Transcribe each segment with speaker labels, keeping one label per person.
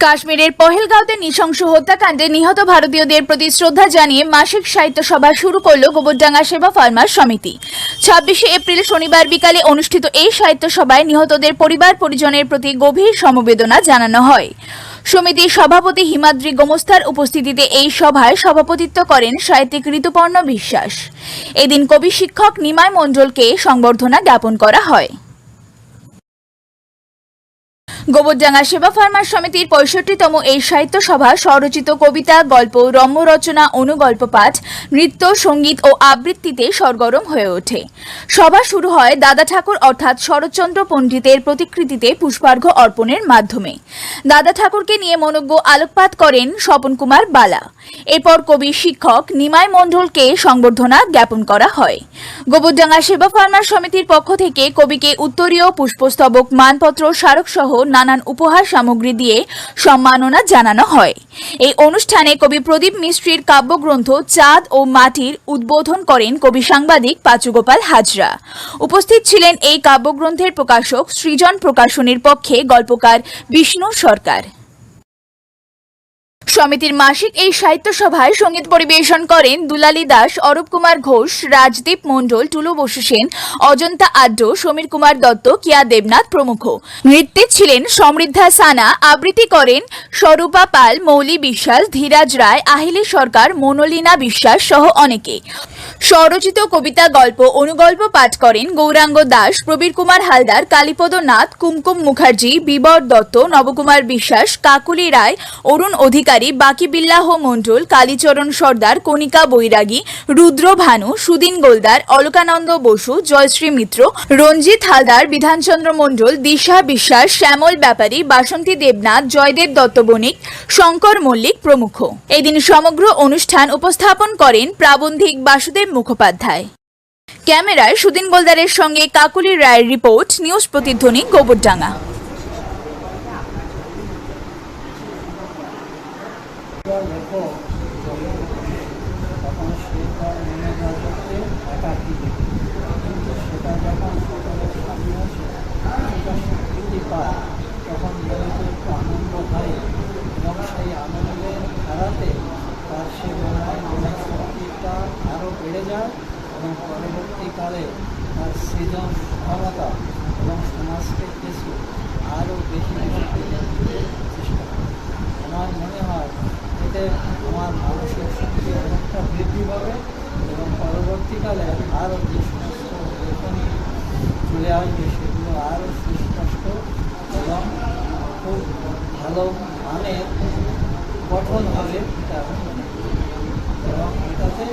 Speaker 1: কাশ্মীরের পহেলগাঁওতে নৃশংস হত্যাকাণ্ডে নিহত ভারতীয়দের প্রতি শ্রদ্ধা জানিয়ে মাসিক সাহিত্য সভা শুরু করল গোবরডাঙ্গা সেবা ফার্মার সমিতি। 26শে এপ্রিল শনিবার বিকালে অনুষ্ঠিত এই সাহিত্য সভায় নিহতদের পরিবার পরিজনের প্রতি গভীর সমবেদনা জানানো হয়। সমিতির সভাপতি হিমাদ্রি গোমস্তার উপস্থিতিতে এই সভায় সভাপতিত্ব করেন সাহিত্যিক ঋতুপর্ণ বিশ্বাস। এদিন কবি শিক্ষক নিমাই মণ্ডলকে সংবর্ধনা জ্ঞাপন করা হয়। গোবরডাঙ্গা সেবা ফার্মার সমিতির 65তম এই সাহিত্য সভা স্বরচিত কবিতা, গল্প, রম্য রচনা, অনুগল্প পাঠ, নৃত্য, সঙ্গীত ও আবৃত্তিতে সরগরম হয়ে ওঠে। সভা শুরু হয় দাদা ঠাকুর অর্থাৎ শরৎচন্দ্র পণ্ডিতের প্রতিকৃতিতে পুষ্পার্ঘ্য অর্পণের মাধ্যমে। দাদা ঠাকুরকে নিয়ে মনোজ্ঞ আলোকপাত করেন স্বপন কুমার বালা। এরপর কবি শিক্ষক নিমাই মণ্ডলকে সংবর্ধনা জ্ঞাপন করা হয়। গোবরডাঙ্গা সেবা ফার্মার সমিতির পক্ষ থেকে কবিকে উত্তরীয়, পুষ্পস্তবক, মানপত্র, স্মারক সহ নানান উপহার সামগ্রী দিয়ে সম্মাননা জানানো হয়। এই অনুষ্ঠানে কবি প্রদীপ মিস্ত্রির কাব্যগ্রন্থ চাঁদ ও মাটির উদ্বোধন করেন কবি সাংবাদিক পাচুগোপাল হাজরা। উপস্থিত ছিলেন এই কাব্যগ্রন্থের প্রকাশক সৃজন প্রকাশনীর পক্ষে গল্পকার বিষ্ণু সরকার। সমিতির মাসিক এই সাহিত্য সভায় সঙ্গীত পরিবেশন করেন দুলালী দাস, অরূপ কুমার ঘোষ, রাজদীপ মণ্ডল, টুলু বসু সেন, অজন্তা আড্ড, সমীর কুমার দত্ত, কিয়া দেবনাথ প্রমুখ। নৃত্যে ছিলেন সমৃদ্ধা সানা, আবৃত্তি করেন স্বরূপা পাল, মৌলি বিশ্বাস, ধীরাজ রায়, আহিলি সরকার, মনোলিনা বিশ্বাস সহ অনেকে। স্বরচিত কবিতা, গল্প, অনুগল্প পাঠ করেন গৌরাঙ্গ দাস, প্রবীর কুমার হালদার, কালীপদ নাথ, কুমকুম মুখার্জি, বিবর দত্ত, নবকুমার বিশ্বাস, কাকুলি রায়, অরুণ অধিকারী, বাকি বিল্লাহ মণ্ডল, কালীচরণ সর্দার, কণিকা বৈরাগী, রুদ্র ভানু, সুদিন গোলদার, অলকানন্দ বসু, জয়শ্রী মিত্র, রঞ্জিত হালদার, বিধানচন্দ্র মণ্ডল, দিশা বিশ্বাস, শ্যামল ব্যাপারী, বাসন্তী দেবনাথ, জয়দেব দত্ত বণিক, শঙ্কর মল্লিক প্রমুখ। এদিন সমগ্র অনুষ্ঠান উপস্থাপন করেন প্রাবন্ধিক বাসুদেব মুখোপাধ্যায়। ক্যামেরায় সুদিন গোলদারের সঙ্গে কাকুলি রায়ের রিপোর্ট, নিউজ প্রতিধ্বনি, গোবরডাঙ্গা।
Speaker 2: তখন একটু আনন্দ হয় এবং সেই আনন্দের ধারাতে তার সে মনের শক্তিটা আরও বেড়ে যায় এবং পরবর্তীকালে তার সৃজন ক্ষমতা এবং সমাজকে কিছু আরও বেশি চেষ্টা করে। আমার মনে হয় এতে আমার মানসিক শক্তি অনেকটা বৃদ্ধি পাবে এবং পরবর্তীকালে আরও যে সমস্ত লেখনী চলে আসবে সেগুলো আরও সুস্পষ্ট এবং খুব ভালো মানের গঠন হবে এটা আমি মনে করি। এবং এটাতে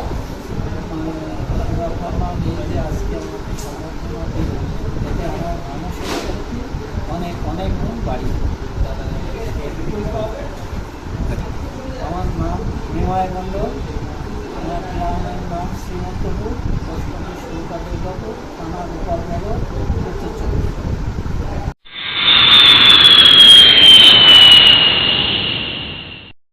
Speaker 2: সেবা ফার্মার নিয়ে যে আজকে আমাকে সমর্থনা দিল, এতে আমার মানসিক শক্তি অনেক অনেক গুণ বাড়িয়ে। আমার নাম নিমাই মণ্ডল, আমার গ্রামের নাম শ্রীমন্তপুর, পোস্ট অফিস কলকাতা, থানা গোপালনগর, উত্তর চব্বিশ পরগনা।